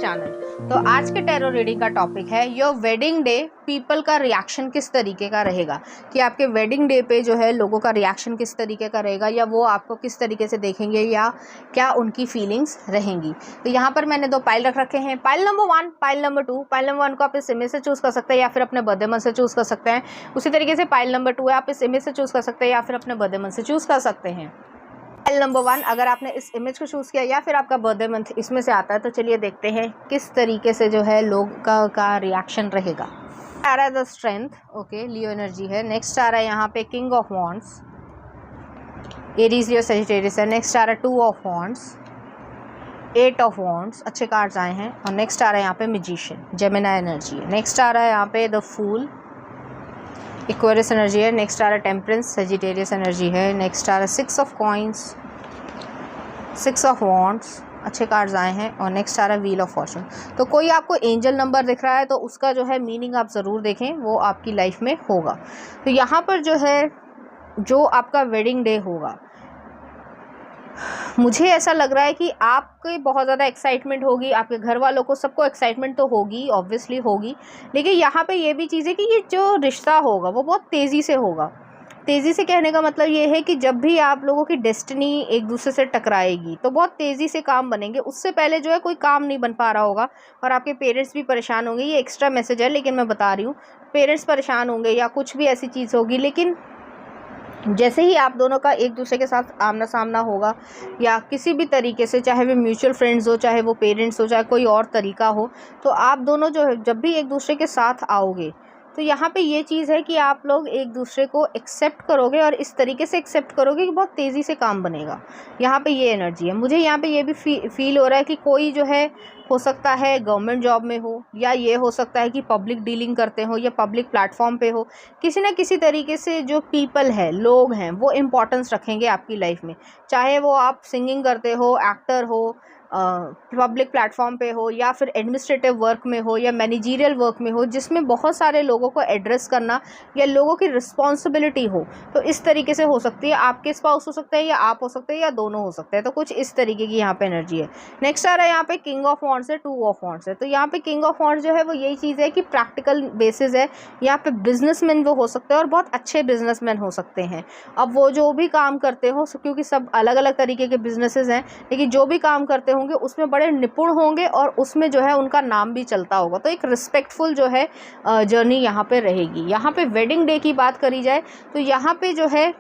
Channel. तो आज के टैरो रीडिंग का टॉपिक है योर वेडिंग डे पीपल का रिएक्शन किस तरीके का रहेगा, कि आपके वेडिंग डे पे जो है लोगों का रिएक्शन किस तरीके का रहेगा, या वो आपको किस तरीके से देखेंगे, या क्या उनकी फीलिंग्स रहेंगी। तो यहाँ पर मैंने 2 पाइल रख रखे हैं, pile number 1, pile number 2। Pile number 1 को आप इस इमेज से चूज़ कर सकते हैं या फिर अपने बर्थडे मंथ से चूज़ कर सकते हैं। उसी तरीके से पाइल नंबर 2 है, आप इस इमेज से चूज़ कर सकते हैं या फिर अपने बर्थडे मंथ से चूज़ कर सकते हैं। पाइल नंबर 1 अगर आपने इस इमेज को चूज़ किया या फिर आपका बर्थडे मंथ इसमें से आता है, तो चलिए देखते हैं किस तरीके से जो है लोग का रिएक्शन रहेगा। आ रहा है the strength, okay, Leo energy है। नेक्स्ट आ रहा है यहाँ पे king of wands, Aries Leo Sagittarius है। नेक्स्ट आ रहा है 2 ऑफ वॉन्ड्स, 8 ऑफ वॉन्ड्स, अच्छे कार्ड्स आए हैं। और नेक्स्ट आ रहा है यहाँ पे मैजिशियन, जेमिनी एनर्जी है। नेक्स्ट आ रहा है यहाँ पे द फूल, एक्वेरियस एनर्जी है। नेक्स्ट आ रहा है टेम्परेंस, सजिटेरियस एनर्जी है। नेक्स्ट आ रहा है 6 ऑफ कॉइंस, 6 ऑफ वॉन्ड्स, अच्छे कार्ड्स आए हैं। और नेक्स्ट आ रहा है व्हील ऑफ फॉर्चून। तो कोई आपको एंजल नंबर दिख रहा है तो उसका जो है मीनिंग आप ज़रूर देखें, वो आपकी लाइफ में होगा। तो यहाँ पर जो है जो आपका वेडिंग डे होगा, मुझे ऐसा लग रहा है कि आपके बहुत ज़्यादा एक्साइटमेंट होगी, आपके घर वालों को सबको एक्साइटमेंट तो होगी, ऑब्वियसली होगी। लेकिन यहाँ पे ये भी चीज़ है कि ये जो रिश्ता होगा वो बहुत तेज़ी से होगा। तेज़ी से कहने का मतलब ये है कि जब भी आप लोगों की डेस्टिनी एक दूसरे से टकराएगी तो बहुत तेज़ी से काम बनेंगे। उससे पहले जो है कोई काम नहीं बन पा रहा होगा और आपके पेरेंट्स भी परेशान होंगे। ये एक्स्ट्रा मैसेज है लेकिन मैं बता रही हूँ, पेरेंट्स परेशान होंगे या कुछ भी ऐसी चीज़ होगी। लेकिन जैसे ही आप दोनों का एक दूसरे के साथ आमना सामना होगा या किसी भी तरीके से, चाहे वो म्यूचुअल फ्रेंड्स हो, चाहे वो पेरेंट्स हो, चाहे कोई और तरीका हो, तो आप दोनों जो है जब भी एक दूसरे के साथ आओगे तो यहाँ पे ये चीज़ है कि आप लोग एक दूसरे को एक्सेप्ट करोगे और इस तरीके से एक्सेप्ट करोगे कि बहुत तेज़ी से काम बनेगा। यहाँ पे ये एनर्जी है। मुझे यहाँ पे ये भी फील हो रहा है कि कोई जो है हो सकता है गवर्नमेंट जॉब में हो, या ये हो सकता है कि पब्लिक डीलिंग करते हो या पब्लिक प्लेटफॉर्म पे हो। किसी न किसी तरीके से जो पीपल है, लोग हैं, वो इम्पोर्टेंस रखेंगे आपकी लाइफ में। चाहे वो आप सिंगिंग करते हो, एक्टर हो, पब्लिक प्लेटफॉर्म पे हो, या फिर एडमिनिस्ट्रेटिव वर्क में हो, या मैनेजरियल वर्क में हो, जिसमें बहुत सारे लोगों को एड्रेस करना या लोगों की रिस्पॉन्सिबिलिटी हो। तो इस तरीके से हो सकती है, आपके स्पाउस हो सकते हैं या आप हो सकते हैं या दोनों हो सकते हैं। तो कुछ इस तरीके की यहाँ पे एनर्जी है। नेक्स्ट आ रहा है यहाँ पे किंग ऑफ वॉन्ड्स है, 2 ऑफ वॉन्ड्स है। तो यहाँ पे किंग ऑफ वॉन्ड्स जो है वो यही चीज़ है कि प्रैक्टिकल बेसिस है। यहाँ पे बिजनेसमैन वो हो सकते हैं और बहुत अच्छे बिजनेसमैन हो सकते हैं। अब वो जो भी काम करते हो, क्योंकि सब अलग अलग तरीके के बिजनेसेस हैं, लेकिन जो भी काम करते होंगे उसमें बड़े निपुण होंगे और उसमें जो है उनका नाम भी चलता होगा। तो एक रिस्पेक्टफुल जो है जर्नी यहाँ पे रहेगी। यहाँ पे वेडिंग डे की बात करी जाए तो यहाँ पे जो है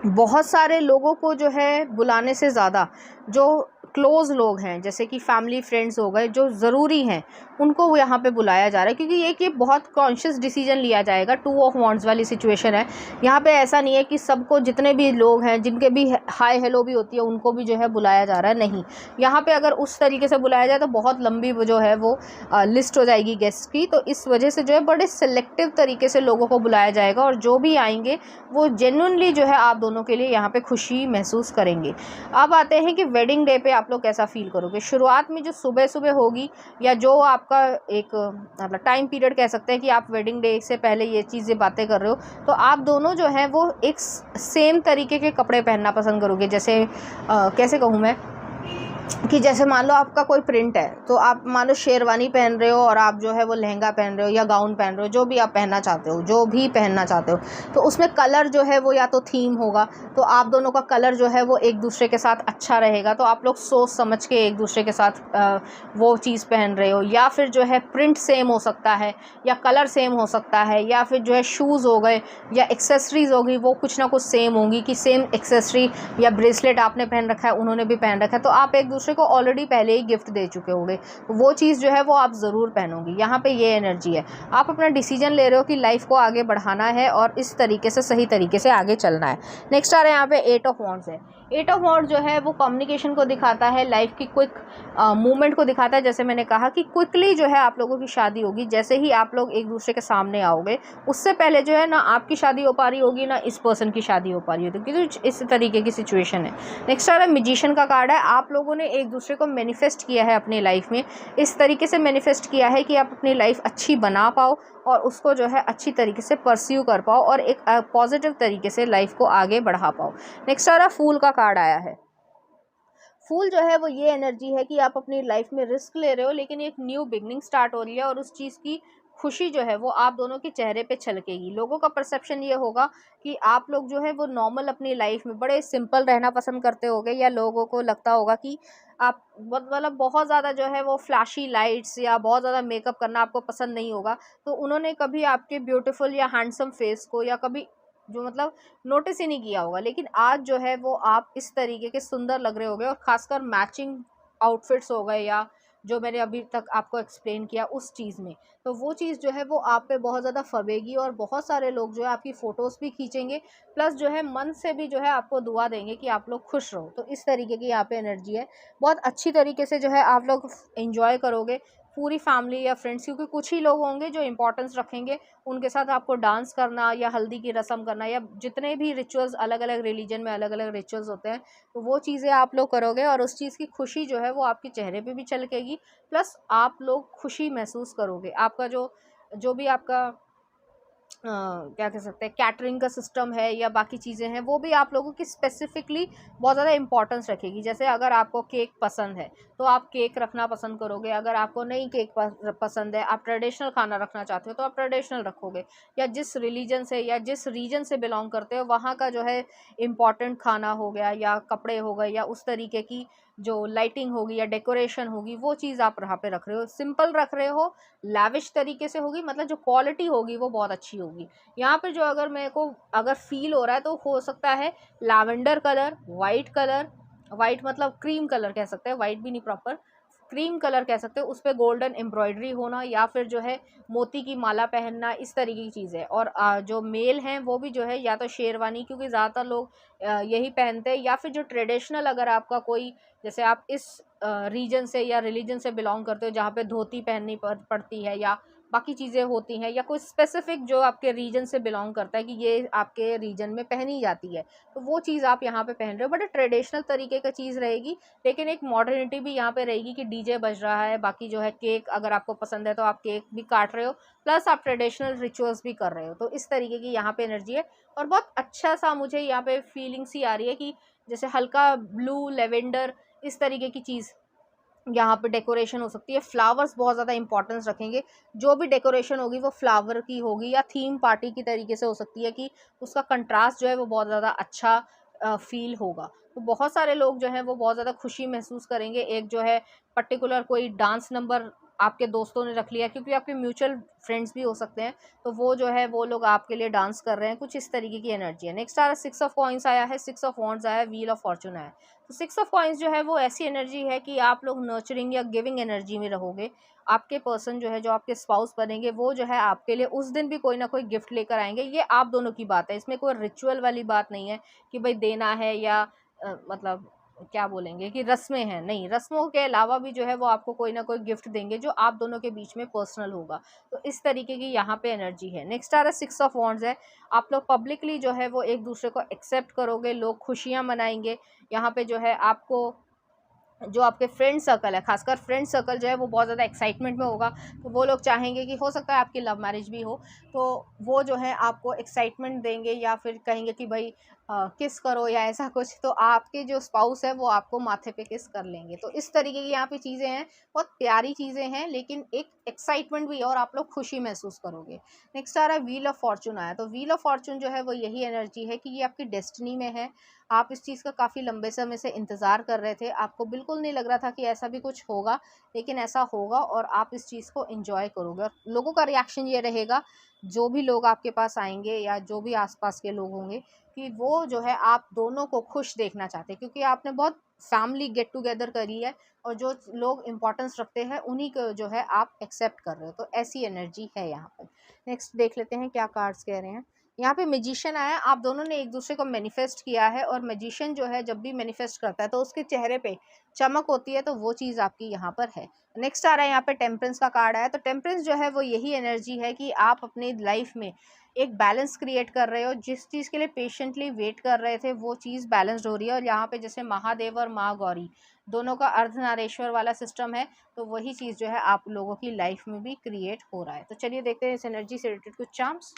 बहुत सारे लोगों को जो है बुलाने से ज़्यादा जो क्लोज़ लोग हैं, जैसे कि फैमिली फ्रेंड्स हो गए, जो ज़रूरी हैं, उनको यहाँ पे बुलाया जा रहा है। क्योंकि ये बहुत कॉन्शियस डिसीजन लिया जाएगा। 2 ऑफ वॉन्ड्स वाली सिचुएशन है। यहाँ पे ऐसा नहीं है कि सबको, जितने भी लोग हैं जिनके भी हाय हेलो भी होती है, उनको भी जो है बुलाया जा रहा है। नहीं, यहाँ पे अगर उस तरीके से बुलाया जाए तो बहुत लंबी जो है वो लिस्ट हो जाएगी गेस्ट की। तो इस वजह से जो है बड़े सेलेक्टिव तरीके से लोगों को बुलाया जाएगा और जो भी आएंगे वो जेन्युइनली जो है आप दोनों के लिए यहाँ पे खुशी महसूस करेंगे। अब आते हैं कि वेडिंग डे पे आप लोग कैसा फील करोगे। शुरुआत में जो सुबह सुबह होगी, या जो आपका एक मतलब टाइम पीरियड कह सकते हैं कि आप वेडिंग डे से पहले ये चीज़ें बातें कर रहे हो, तो आप दोनों जो हैं वो एक सेम तरीके के कपड़े पहनना पसंद करोगे। जैसे कैसे कहूँ मैं, कि जैसे मान लो आपका कोई प्रिंट है, तो आप मान लो शेरवानी पहन रहे हो और आप जो है वो लहंगा पहन रहे हो या गाउन पहन रहे हो, जो भी आप पहनना चाहते हो, जो भी पहनना चाहते हो, तो उसमें कलर जो है वो या तो थीम होगा, तो आप दोनों का कलर जो है वो एक दूसरे के साथ अच्छा रहेगा। तो आप लोग सोच समझ के एक दूसरे के साथ वो चीज़ पहन रहे हो। या फिर जो है प्रिंट सेम हो सकता है, या कलर सेम हो सकता है, या फिर जो है शूज़ हो गए या एक्सेसरीज़ होगी, वो कुछ ना कुछ सेम होंगी, कि सेम एक्सेसरी या ब्रेसलेट आपने पहन रखा है, उन्होंने भी पहन रखा है, तो आप एक दूसरे को ऑलरेडी पहले ही गिफ्ट दे चुके होंगे। वो चीज़ जो है वो आप ज़रूर पहनोगी। यहाँ पे ये एनर्जी है, आप अपना डिसीजन ले रहे हो कि लाइफ को आगे बढ़ाना है और इस तरीके से, सही तरीके से आगे चलना है। नेक्स्ट आ रहा है यहाँ पे 8 ऑफ वॉन्ड्स है। 8 ऑफ वॉन्ड्स जो है वो कम्युनिकेशन को दिखाता है, लाइफ की क्विक मूवमेंट को दिखाता है। जैसे मैंने कहा कि क्विकली जो है आप लोगों की शादी होगी। जैसे ही आप लोग एक दूसरे के सामने आओगे, उससे पहले जो है ना आपकी शादी हो पा रही होगी, ना इस पर्सन की शादी हो पा रही होगी, क्योंकि इस तरीके की सिचुएशन है। नेक्स्ट आ रहा है मैजिशियन का कार्ड है। आप लोगों ने एक दूसरे को मैनिफेस्ट किया है अपनी लाइफ में, इस तरीके से मैनिफेस्ट किया है कि आप अपनी लाइफ अच्छी बना पाओ और उसको जो है अच्छी तरीके से परस्यू कर पाओ और एक पॉजिटिव तरीके से लाइफ को आगे बढ़ा पाओ। नेक्स्ट आ रहा फूल का कार्ड आया है। फूल जो है वो ये एनर्जी है कि आप अपनी लाइफ में रिस्क ले रहे हो, लेकिन एक न्यू बिगनिंग स्टार्ट हो रही है और उस चीज़ की खुशी जो है वो आप दोनों के चेहरे पे छलकेगी। लोगों का परसेप्शन ये होगा कि आप लोग जो है वो नॉर्मल अपनी लाइफ में बड़े सिंपल रहना पसंद करते होगे, या लोगों को लगता होगा कि आप मतलब बहुत ज़्यादा जो है वो फ्लैशी लाइट्स या बहुत ज़्यादा मेकअप करना आपको पसंद नहीं होगा। तो उन्होंने कभी आपके ब्यूटीफुल या हैंडसम फेस को या कभी जो मतलब नोटिस ही नहीं किया होगा। लेकिन आज जो है वो आप इस तरीके के सुंदर लग रहे होगे, और ख़ासकर मैचिंग आउटफिट्स हो गए या जो मैंने अभी तक आपको एक्सप्लेन किया उस चीज़ में, तो वो चीज़ जो है वो आप पे बहुत ज़्यादा फबेगी और बहुत सारे लोग जो है आपकी फ़ोटोज़ भी खींचेंगे, प्लस जो है मन से भी जो है आपको दुआ देंगे कि आप लोग खुश रहो। तो इस तरीके की यहाँ पे एनर्जी है। बहुत अच्छी तरीके से जो है आप लोग एंजॉय करोगे, पूरी फैमिली या फ्रेंड्स, क्योंकि कुछ ही लोग होंगे जो इंपॉर्टेंस रखेंगे, उनके साथ आपको डांस करना या हल्दी की रस्म करना या जितने भी रिचुअल्स अलग अलग रिलीजन में अलग अलग रिचुअल्स होते हैं, तो वो चीज़ें आप लोग करोगे और उस चीज़ की खुशी जो है वो आपके चेहरे पे भी झलकेगी। प्लस आप लोग खुशी महसूस करोगे। आपका जो जो भी आपका क्या कह सकते हैं कैटरिंग का सिस्टम है या बाकी चीज़ें हैं, वो भी आप लोगों की स्पेसिफिकली बहुत ज़्यादा इंपॉर्टेंस रखेगी। जैसे अगर आपको केक पसंद है तो आप केक रखना पसंद करोगे, अगर आपको नहीं केक पसंद है, आप ट्रेडिशनल खाना रखना चाहते हो तो आप ट्रेडिशनल रखोगे, या जिस रिलीजन से या जिस रीजन से बिलोंग करते हो वहाँ का जो है इम्पॉर्टेंट खाना हो गया या कपड़े हो गए या उस तरीके की जो लाइटिंग होगी या डेकोरेशन होगी, वो चीज़ आप यहाँ पे रख रहे हो। सिंपल रख रहे हो, लैविश तरीके से होगी, मतलब जो क्वालिटी होगी वो बहुत अच्छी होगी। यहाँ पे जो अगर मेरे को अगर फील हो रहा है तो हो सकता है lavender colour, white colour, white मतलब क्रीम कलर कह सकते हैं, वाइट भी नहीं, प्रॉपर क्रीम कलर कह सकते हो, उस पर गोल्डन एम्ब्रॉयडरी होना या फिर जो है मोती की माला पहनना, इस तरीके की चीज़ है। और जो मेल हैं वो भी जो है या तो शेरवानी, क्योंकि ज़्यादातर लोग यही पहनते हैं, या फिर जो ट्रेडिशनल अगर आपका कोई जैसे आप इस रीजन से या रिलीजन से बिलोंग करते हो जहाँ पे धोती पहननी पड़ती है या बाकी चीज़ें होती हैं, या कोई स्पेसिफिक जो आपके रीजन से बिलोंग करता है कि ये आपके रीजन में पहनी जाती है, तो वो चीज़ आप यहाँ पे पहन रहे हो। बट ट्रेडिशनल तरीके का चीज़ रहेगी, लेकिन एक मॉडर्निटी भी यहाँ पे रहेगी कि डीजे बज रहा है, बाकी जो है केक अगर आपको पसंद है तो आप केक भी काट रहे हो, प्लस आप ट्रेडिशनल रिचुअल्स भी कर रहे हो। तो इस तरीके की यहाँ पे एनर्जी है और बहुत अच्छा सा मुझे यहाँ पे फीलिंग सी आ रही है कि जैसे हल्का ब्लू लेवेंडर इस तरीके की चीज़ यहाँ पे डेकोरेशन हो सकती है। फ्लावर्स बहुत ज़्यादा इंपॉर्टेंस रखेंगे, जो भी डेकोरेशन होगी वो फ्लावर की होगी या थीम पार्टी की तरीके से हो सकती है कि उसका कंट्रास्ट जो है वो बहुत ज़्यादा अच्छा फील होगा। तो बहुत सारे लोग जो हैं वो बहुत ज़्यादा खुशी महसूस करेंगे। एक जो है पर्टिकुलर कोई डांस नंबर आपके दोस्तों ने रख लिया, क्योंकि आपके म्यूचुअल फ्रेंड्स भी हो सकते हैं, तो वो जो है वो लोग आपके लिए डांस कर रहे हैं, कुछ इस तरीके की एनर्जी है। नेक्स्ट आ रहा है 6 ऑफ कॉइंस आया है, 6 ऑफ वॉन्ड्स आया है, व्हील ऑफ फॉर्चून आया है। तो 6 ऑफ कॉइंस जो है वो ऐसी एनर्जी है कि आप लोग नर्चरिंग या गिविंग एनर्जी में रहोगे। आपके पर्सन जो है, जो आपके स्पाउस बनेंगे, वो जो है आपके लिए उस दिन भी कोई ना कोई गिफ्ट लेकर आएंगे। ये आप दोनों की बात है, इसमें कोई रिचुअल वाली बात नहीं है कि भाई देना है या मतलब क्या बोलेंगे कि रस्में हैं, नहीं, रस्मों के अलावा भी जो है वो आपको कोई ना कोई गिफ्ट देंगे जो आप दोनों के बीच में पर्सनल होगा। तो इस तरीके की यहाँ पे एनर्जी है। नेक्स्ट आ रहा है 6 ऑफ वॉन्ड्स है। आप लोग पब्लिकली जो है वो एक दूसरे को एक्सेप्ट करोगे, लोग खुशियाँ मनाएंगे। यहाँ पे जो है आपको जो आपके फ्रेंड सर्कल है, खासकर फ्रेंड सर्कल जो है वो बहुत ज़्यादा एक्साइटमेंट में होगा। तो वो लोग चाहेंगे कि हो सकता है आपकी लव मैरिज भी हो, तो वो जो है आपको एक्साइटमेंट देंगे या फिर कहेंगे कि भाई किस करो या ऐसा कुछ, तो आपके जो स्पाउस है वो आपको माथे पे किस कर लेंगे। तो इस तरीके की यहाँ पे चीज़ें हैं, बहुत प्यारी चीज़ें हैं, लेकिन एक एक्साइटमेंट भी है और आप लोग खुशी महसूस करोगे। नेक्स्ट आ रहा है व्हील ऑफ फॉर्चून आया। तो व्हील ऑफ फॉर्चून जो है वो यही एनर्जी है कि ये आपकी डेस्टिनी में है। आप इस चीज़ का काफ़ी लंबे समय से इंतज़ार कर रहे थे, आपको बिल्कुल नहीं लग रहा था कि ऐसा भी कुछ होगा, लेकिन ऐसा होगा और आप इस चीज़ को एंजॉय करोगे। और लोगों का रिएक्शन ये रहेगा, जो भी लोग आपके पास आएंगे या जो भी आसपास के लोग होंगे, कि वो जो है आप दोनों को खुश देखना चाहते हैं, क्योंकि आपने बहुत फैमिली गेट टुगेदर करी है और जो लोग इंपॉर्टेंस रखते हैं उन्हीं को जो है आप एक्सेप्ट कर रहे हो। तो ऐसी एनर्जी है यहाँ पर। नेक्स्ट देख लेते हैं क्या कार्ड्स कह रहे हैं। यहाँ पे मैजिशियन आया, आप दोनों ने एक दूसरे को मैनिफेस्ट किया है, और मैजिशियन जो है जब भी मैनिफेस्ट करता है तो उसके चेहरे पे चमक होती है, तो वो चीज़ आपकी यहाँ पर है। नेक्स्ट आ रहा है यहाँ पे टेम्परेंस का कार्ड आया। तो टेम्परेंस जो है वो यही एनर्जी है कि आप अपनी लाइफ में एक बैलेंस क्रिएट कर रहे हो, जिस चीज़ के लिए पेशेंटली वेट कर रहे थे वो चीज़ बैलेंस्ड हो रही है। और यहाँ पे जैसे महादेव और माँ गौरी दोनों का अर्धनारेश्वर वाला सिस्टम है, तो वही चीज़ जो है आप लोगों की लाइफ में भी क्रिएट हो रहा है। तो चलिए देखते हैं इस एनर्जी से रिलेटेड कुछ चार्म्स।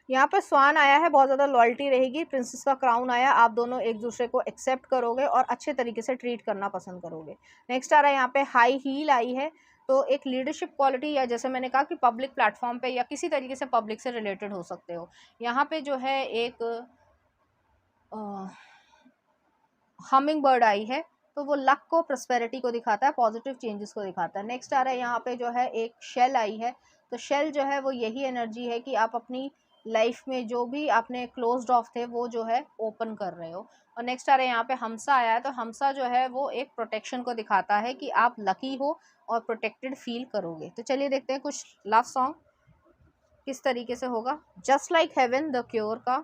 यहाँ पर स्वान आया है, बहुत ज़्यादा लॉयल्टी रहेगी। प्रिंसेस का क्राउन आया, आप दोनों एक दूसरे को एक्सेप्ट करोगे और अच्छे तरीके से ट्रीट करना पसंद करोगे। नेक्स्ट आ रहा है यहाँ पे हाई हील आई है, तो एक लीडरशिप क्वालिटी, या जैसे मैंने कहा कि पब्लिक प्लेटफॉर्म पे या किसी तरीके से पब्लिक से रिलेटेड हो सकते हो। यहाँ पे जो है एक हमिंग बर्ड आई है, तो वो लक को, प्रॉस्पेरिटी को दिखाता है, पॉजिटिव चेंजेस को दिखाता है। नेक्स्ट आ रहा है यहाँ पे जो है एक शेल आई है, तो शेल जो है वो यही एनर्जी है कि आप अपनी लाइफ में जो भी आपने क्लोज्ड ऑफ थे वो जो है ओपन कर रहे हो। और नेक्स्ट आ रहा है यहाँ पे हमसा आया है, तो हमसा जो है वो एक प्रोटेक्शन को दिखाता है कि आप लकी हो और प्रोटेक्टेड फील करोगे। तो चलिए देखते हैं कुछ लव सॉन्ग किस तरीके से होगा। Just like heaven the cure का।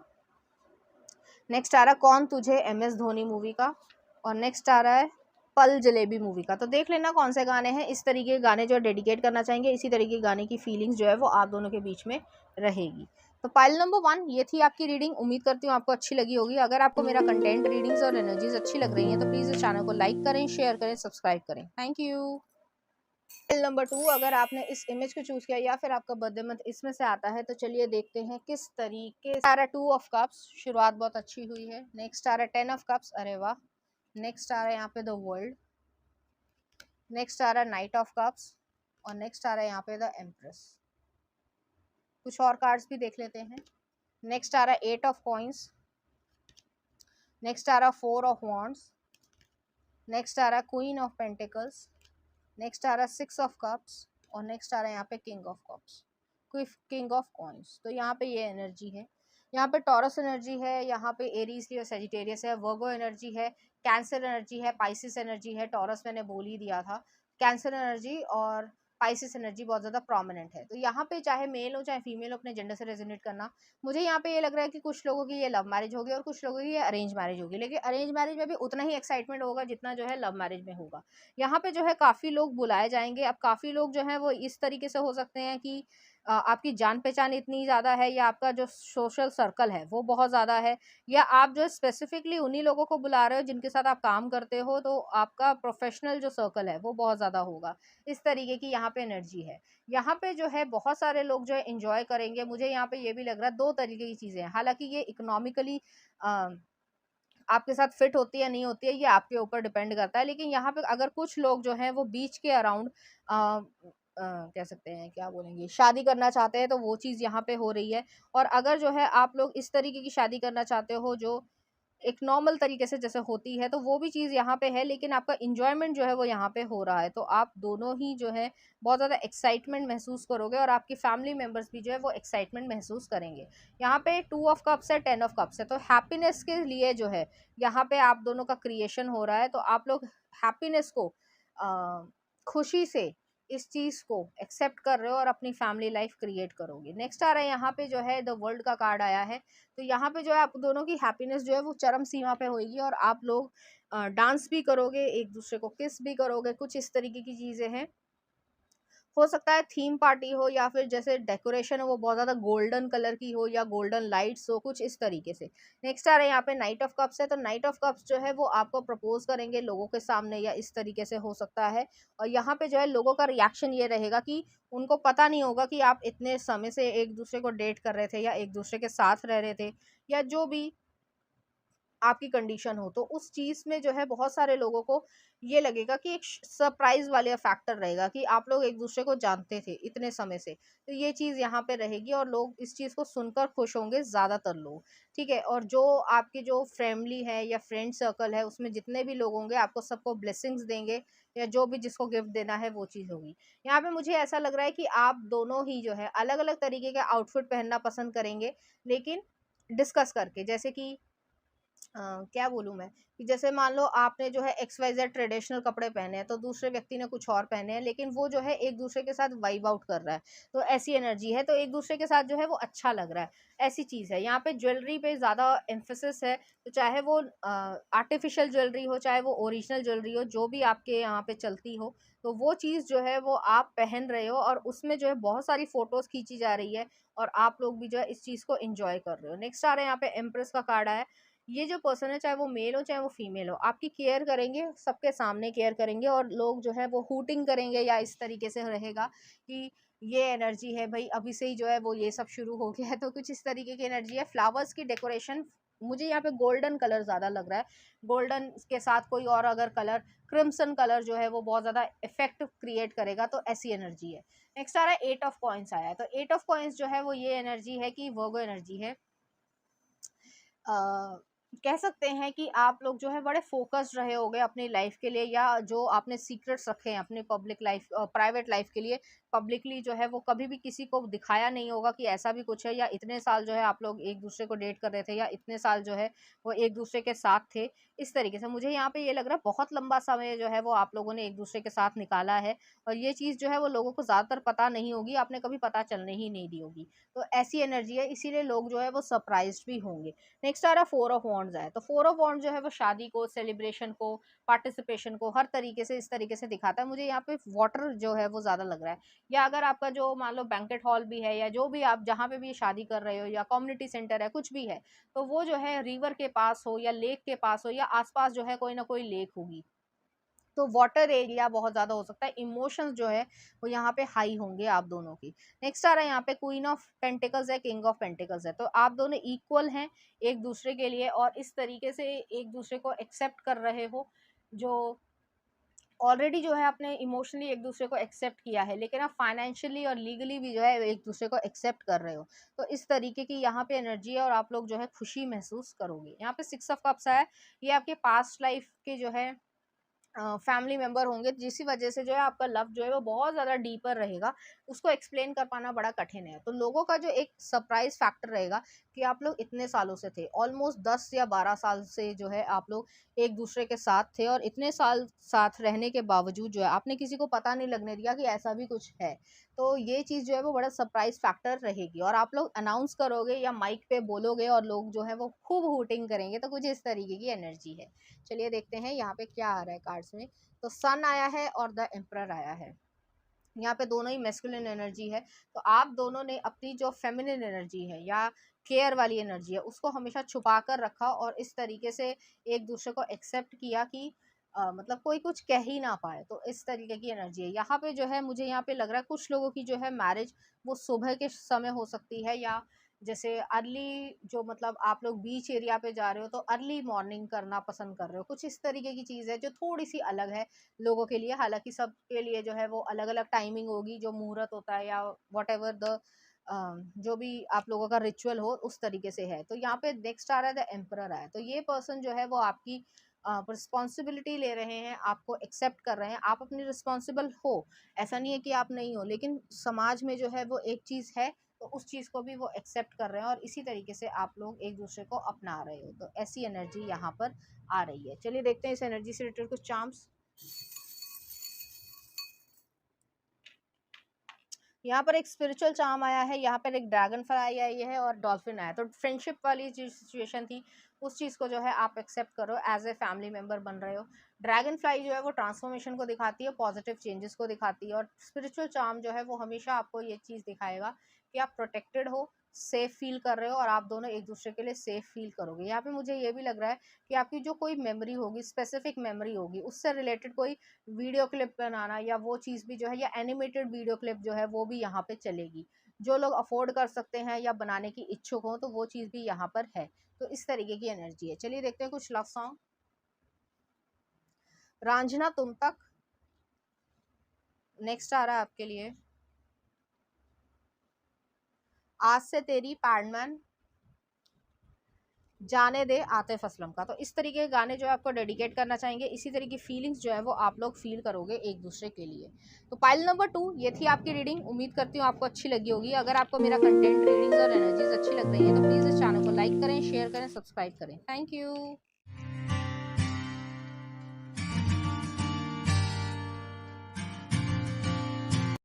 नेक्स्ट आ रहा है कौन तुझे, MS धोनी मूवी का। और नेक्स्ट आ रहा है पल जलेबी मूवी का। तो देख लेना कौन से गाने हैं, इस तरीके के गाने जो डेडिकेट करना चाहेंगे, इसी तरीके के गाने की फीलिंग्स जो है वो आप दोनों के बीच में रहेगी। तो पाइल नंबर 1 ये थी आपकी रीडिंग। उम्मीद करती हूँ आपको अच्छी लगी होगी। अगर आपको मेरा कंटेंट, रीडिंग्स और एनर्जीज अच्छी लग रही हैं तो प्लीज़ इस चैनल को लाइक करें, शेयर करें, सब्सक्राइब करें। Thank you. पाइल नंबर 2, अगर आपने इस इमेज को चूज किया या फिर आपका बर्थडे मंथ इसमें से आता है, तो चलिए देखते हैं किस तरीके से। आ रहा है 2 ऑफ कप्स, शुरुआत बहुत अच्छी हुई है। नेक्स्ट आ रहा है 10 ऑफ कप्स, अरे वाह। नेक्स्ट आ रहा है यहाँ पे द वर्ल्ड। नेक्स्ट आ रहा है नाइट ऑफ कप्स। और नेक्स्ट आ रहा है यहाँ पे द एम्प्रेस। कुछ और कार्ड्स भी देख लेते हैं। नेक्स्ट आ रहा है 8 ऑफ कॉइंस। नेक्स्ट आ रहा है 4 ऑफ वॉन्ड्स। नेक्स्ट आ रहा है क्वीन ऑफ पेंटिकल्स। नेक्स्ट आ रहा है 6 ऑफ कप्स। और नेक्स्ट आ रहा है यहाँ पे king of cups, king of coins. तो यहाँ पे ये एनर्जी है। यहाँ पे टॉरस एनर्जी है, यहाँ पे एरीज और सेजिटेरियस है, वर्गो एनर्जी है, कैंसर एनर्जी है, पाइसिस एनर्जी है। टॉरस मैंने बोल ही दिया था। कैंसर एनर्जी और पाइसिस एनर्जी बहुत ज़्यादा प्रोमिनेंट है। तो यहाँ पे चाहे मेल हो चाहे फीमेल हो, अपने जेंडर से रेजोनेट करना। मुझे यहाँ पे ये लग रहा है कि कुछ लोगों की ये लव मैरिज होगी और कुछ लोगों की ये अरेंज मैरिज होगी, लेकिन अरेंज मैरिज में भी उतना ही एक्साइटमेंट होगा जितना जो है लव मैरिज में होगा। यहाँ पे जो है काफ़ी लोग बुलाए जाएंगे। अब काफ़ी लोग जो है वो इस तरीके से हो सकते हैं कि आपकी जान पहचान इतनी ज़्यादा है, या आपका जो सोशल सर्कल है वो बहुत ज़्यादा है, या आप जो स्पेसिफिकली उन्हीं लोगों को बुला रहे हो जिनके साथ आप काम करते हो, तो आपका प्रोफेशनल जो सर्कल है वो बहुत ज़्यादा होगा। इस तरीके की यहाँ पे एनर्जी है। यहाँ पे जो है बहुत सारे लोग जो है इंजॉय करेंगे। मुझे यहाँ पे ये भी लग रहा है 2 तरीके की चीज़ें हैं। हालांकि ये इकोनॉमिकली आपके साथ फिट होती है नहीं होती है, ये आपके ऊपर डिपेंड करता है। लेकिन यहाँ पे अगर कुछ लोग जो हैं वो बीच के अराउंड कह सकते हैं, क्या बोलेंगे, शादी करना चाहते हैं, तो वो चीज़ यहाँ पे हो रही है। और अगर जो है आप लोग इस तरीके की शादी करना चाहते हो जो एक नॉर्मल तरीके से जैसे होती है, तो वो भी चीज़ यहाँ पे है, लेकिन आपका इंजॉयमेंट जो है वो यहाँ पे हो रहा है। तो आप दोनों ही जो है बहुत ज़्यादा एक्साइटमेंट महसूस करोगे और आपकी फैमिली मेम्बर्स भी जो है वो एक्साइटमेंट महसूस करेंगे। यहाँ पे 2 ऑफ कप्स है, 10 ऑफ कप्स है, तो हैप्पीनेस के लिए जो है यहाँ पे आप दोनों का क्रिएशन हो रहा है। तो आप लोग हैप्पीनेस को खुशी से इस चीज़ को एक्सेप्ट कर रहे हो और अपनी फैमिली लाइफ क्रिएट करोगे। नेक्स्ट आ रहा है यहाँ पे जो है द वर्ल्ड का कार्ड आया है, तो यहाँ पे जो है आप दोनों की हैप्पीनेस जो है वो चरम सीमा पे होगी और आप लोग डांस भी करोगे, एक दूसरे को किस भी करोगे, कुछ इस तरीके की चीज़ें हैं। हो सकता है थीम पार्टी हो, या फिर जैसे डेकोरेशन है वो बहुत ज़्यादा गोल्डन कलर की हो या गोल्डन लाइट्स हो, कुछ इस तरीके से। नेक्स्ट आ रहा है यहाँ पे नाइट ऑफ कप्स है, तो नाइट ऑफ कप्स जो है वो आपको प्रपोज करेंगे लोगों के सामने, या इस तरीके से हो सकता है। और यहाँ पे जो है लोगों का रिएक्शन ये रहेगा कि उनको पता नहीं होगा कि आप इतने समय से एक दूसरे को डेट कर रहे थे या एक दूसरे के साथ रह रहे थे, या जो भी आपकी कंडीशन हो। तो उस चीज़ में जो है बहुत सारे लोगों को ये लगेगा कि एक सरप्राइज वाले फैक्टर रहेगा कि आप लोग एक दूसरे को जानते थे इतने समय से। तो ये चीज़ यहाँ पे रहेगी और लोग इस चीज़ को सुनकर खुश होंगे, ज़्यादातर लोग। ठीक है, और जो आपकी जो फैमिली है या फ्रेंड सर्कल है उसमें जितने भी लोग होंगे आपको सबको ब्लेसिंग्स देंगे, या जो भी जिसको गिफ्ट देना है वो चीज़ होगी। यहाँ पे मुझे ऐसा लग रहा है कि आप दोनों ही जो है अलग अलग तरीके के आउटफिट पहनना पसंद करेंगे, लेकिन डिस्कस करके। जैसे कि क्या बोलूँ मैं, कि जैसे मान लो आपने जो है XYZ ट्रेडिशनल कपड़े पहने हैं, तो दूसरे व्यक्ति ने कुछ और पहने हैं, लेकिन वो जो है एक दूसरे के साथ वाइब आउट कर रहा है, तो ऐसी एनर्जी है। तो एक दूसरे के साथ जो है वो अच्छा लग रहा है, ऐसी चीज़ है। यहाँ पे ज्वेलरी पे ज़्यादा एम्फेसिस है, तो चाहे वो आर्टिफिशियल ज्वेलरी हो चाहे वो ओरिजिनल ज्वेलरी हो, जो भी आपके यहाँ पे चलती हो, तो वो चीज़ जो है वो आप पहन रहे हो और उसमें जो है बहुत सारी फ़ोटोज़ खींची जा रही है और आप लोग भी जो है इस चीज़ को एंजॉय कर रहे हो। नेक्स्ट आ रहा है यहाँ पे एम्प्रेस का कार्ड आया है। ये जो पर्सन है, चाहे वो मेल हो चाहे वो फीमेल हो, आपकी केयर करेंगे, सबके सामने केयर करेंगे और लोग जो है वो हूटिंग करेंगे, या इस तरीके से रहेगा कि ये एनर्जी है भाई, अभी से ही जो है वो ये सब शुरू हो गया है, तो कुछ इस तरीके की एनर्जी है। फ्लावर्स की डेकोरेशन, मुझे यहाँ पे गोल्डन कलर ज़्यादा लग रहा है, गोल्डन के साथ कोई और अगर कलर, क्रिम्सन कलर जो है वो बहुत ज़्यादा इफेक्ट क्रिएट करेगा, तो ऐसी एनर्जी है। नेक्स्ट आ रहा है 8 ऑफ कॉइंस आया है, तो 8 ऑफ कॉइंस जो है वो ये एनर्जी है कि वर्गो एनर्जी है। कह सकते हैं कि आप लोग जो है बड़े फोकस्ड रहे होगे अपनी लाइफ के लिए, या जो आपने सीक्रेट्स रखे हैं अपनी पब्लिक लाइफ, प्राइवेट लाइफ के लिए, पब्लिकली जो है वो कभी भी किसी को दिखाया नहीं होगा कि ऐसा भी कुछ है, या इतने साल जो है आप लोग एक दूसरे को डेट कर रहे थे, या इतने साल जो है वो एक दूसरे के साथ थे। इस तरीके से मुझे यहाँ पे ये लग रहा है बहुत लंबा समय जो है वो आप लोगों ने एक दूसरे के साथ निकाला है, और ये चीज़ जो है वो लोगों को ज़्यादातर पता नहीं होगी, आपने कभी पता चलने ही नहीं दी होगी। तो ऐसी एनर्जी है, इसीलिए लोग जो है वो सरप्राइज भी होंगे। नेक्स्ट आ रहा 4 ऑफ वॉन्ड्स है, तो 4 ऑफ वॉन्ड्स जो है वो शादी को, सेलिब्रेशन को, पार्टिसिपेशन को, हर तरीके से इस तरीके से दिखाता है। मुझे यहाँ पे वाटर जो है वो ज़्यादा लग रहा है, या अगर आपका जो मान लो बैंकेट हॉल भी है, या जो भी आप जहाँ पे भी शादी कर रहे हो, या कम्युनिटी सेंटर है, कुछ भी है, तो वो जो है रिवर के पास हो, या लेक के पास हो, या आसपास जो है कोई ना कोई लेक होगी, तो वाटर एरिया बहुत ज़्यादा हो सकता है। इमोशंस जो है वो यहाँ पे हाई होंगे आप दोनों की। नेक्स्ट आ रहा है यहाँ पे क्वीन ऑफ पेंटिकल्स है, किंग ऑफ पेंटिकल्स है, तो आप दोनों इक्वल हैं एक दूसरे के लिए, और इस तरीके से एक दूसरे को एक्सेप्ट कर रहे हो, जो ऑलरेडी जो है आपने इमोशनली एक दूसरे को एक्सेप्ट किया है, लेकिन आप फाइनेंशियली और लीगली भी जो है एक दूसरे को एक्सेप्ट कर रहे हो। तो इस तरीके की यहाँ पे एनर्जी है, और आप लोग जो है खुशी महसूस करोगे। यहाँ पे 6 ऑफ कप्स है, ये आपके पास्ट लाइफ के जो है फैमिली मेंबर होंगे, जिसी वजह से जो है आपका लव जो है वो बहुत ज़्यादा डीपर रहेगा, उसको एक्सप्लेन कर पाना बड़ा कठिन है। तो लोगों का जो एक सरप्राइज फैक्टर रहेगा कि आप लोग इतने सालों से थे, ऑलमोस्ट 10 या 12 साल से जो है आप लोग एक दूसरे के साथ थे, और इतने साल साथ रहने के बावजूद जो है आपने किसी को पता नहीं लगने दिया कि ऐसा भी कुछ है। तो ये चीज़ जो है वो बड़ा सरप्राइज फैक्टर रहेगी, और आप लोग अनाउंस करोगे या माइक पे बोलोगे, और लोग जो है वो खूब हूटिंग करेंगे, तो कुछ इस तरीके की एनर्जी है। चलिए देखते हैं यहाँ पे क्या आ रहा है कार्ड्स में। तो सन आया है और द एम्परर आया है, यहाँ पे दोनों ही मैस्कुलिन एनर्जी है। तो आप दोनों ने अपनी जो फेमिनिन एनर्जी है या केयर वाली एनर्जी है उसको हमेशा छुपा कर रखा, और इस तरीके से एक दूसरे को एक्सेप्ट किया कि मतलब कोई कुछ कह ही ना पाए। तो इस तरीके की एनर्जी है यहाँ पे जो है। मुझे यहाँ पे लग रहा है कुछ लोगों की जो है मैरिज वो सुबह के समय हो सकती है, या जैसे अर्ली जो मतलब आप लोग बीच एरिया पे जा रहे हो तो अर्ली मॉर्निंग करना पसंद कर रहे हो, कुछ इस तरीके की चीज़ है जो थोड़ी सी अलग है लोगों के लिए। हालांकि सबके लिए जो है वो अलग अलग टाइमिंग होगी, जो मुहूर्त होता है या वट एवर द जो भी आप लोगों का रिचुअल हो उस तरीके से है। तो यहाँ पे नेक्स्ट आ रहा है द एम्परर आया, तो ये पर्सन जो है वो आपकी रिस्पॉन्सिबिलिटी ले रहे हैं, आपको एक्सेप्ट कर रहे हैं, आप अपनी रिस्पॉन्सिबल हो, ऐसा नहीं है कि आप नहीं हो, लेकिन समाज में जो है वो एक चीज़ है, तो उस चीज़ को भी वो एक्सेप्ट कर रहे हैं, और इसी तरीके से आप लोग एक दूसरे को अपना रहे हो। तो ऐसी एनर्जी यहाँ पर आ रही है। चलिए देखते हैं इस एनर्जी से रिलेटेड कुछ चार्म्स। यहाँ पर एक स्पिरिचुअल चार्म आया है, यहाँ पर एक ड्रैगन फ्लाई आई है, और डॉल्फिन आया। तो फ्रेंडशिप वाली जो सिचुएशन थी उस चीज़ को जो है आप एक्सेप्ट करो, एज ए फैमिली मेम्बर बन रहे हो। ड्रैगन फ्लाई जो है वो ट्रांसफॉर्मेशन को दिखाती है, पॉजिटिव चेंजेस को दिखाती है, और स्पिरिचुअल चार्म जो है वो हमेशा आपको ये चीज़ दिखाएगा कि आप प्रोटेक्टेड हो, सेफ फील कर रहे हो, और आप दोनों एक दूसरे के लिए सेफ फील करोगे। यहाँ पे मुझे ये भी लग रहा है कि आपकी जो कोई मेमोरी होगी, स्पेसिफिक मेमोरी होगी, उससे रिलेटेड कोई वीडियो क्लिप बनाना, या वो चीज़ भी जो है, या एनिमेटेड वीडियो क्लिप जो है वो भी यहाँ पे चलेगी। जो लोग अफोर्ड कर सकते हैं या बनाने की इच्छुक हो तो वो चीज़ भी यहाँ पर है। तो इस तरीके की एनर्जी है। चलिए देखते हैं कुछ लव सॉन्ग। रांझना तुम तक नेक्स्ट आ रहा है आपके लिए। आज से तेरी, पैडमैन, जाने दे, आतिफ असलम का। तो इस तरीके के गाने जो है आपको डेडिकेट करना चाहेंगे, इसी तरह की फीलिंग्स जो है वो आप लोग फील करोगे एक दूसरे के लिए। तो पाइल नंबर 2 ये थी आपकी रीडिंग। उम्मीद करती हूँ आपको अच्छी लगी होगी। अगर आपको मेरा कंटेंट, रीडिंग्स और एनर्जीज अच्छी लग रही है तो प्लीज़ इस चैनल को लाइक करें, शेयर करें, सब्सक्राइब करें। Thank you.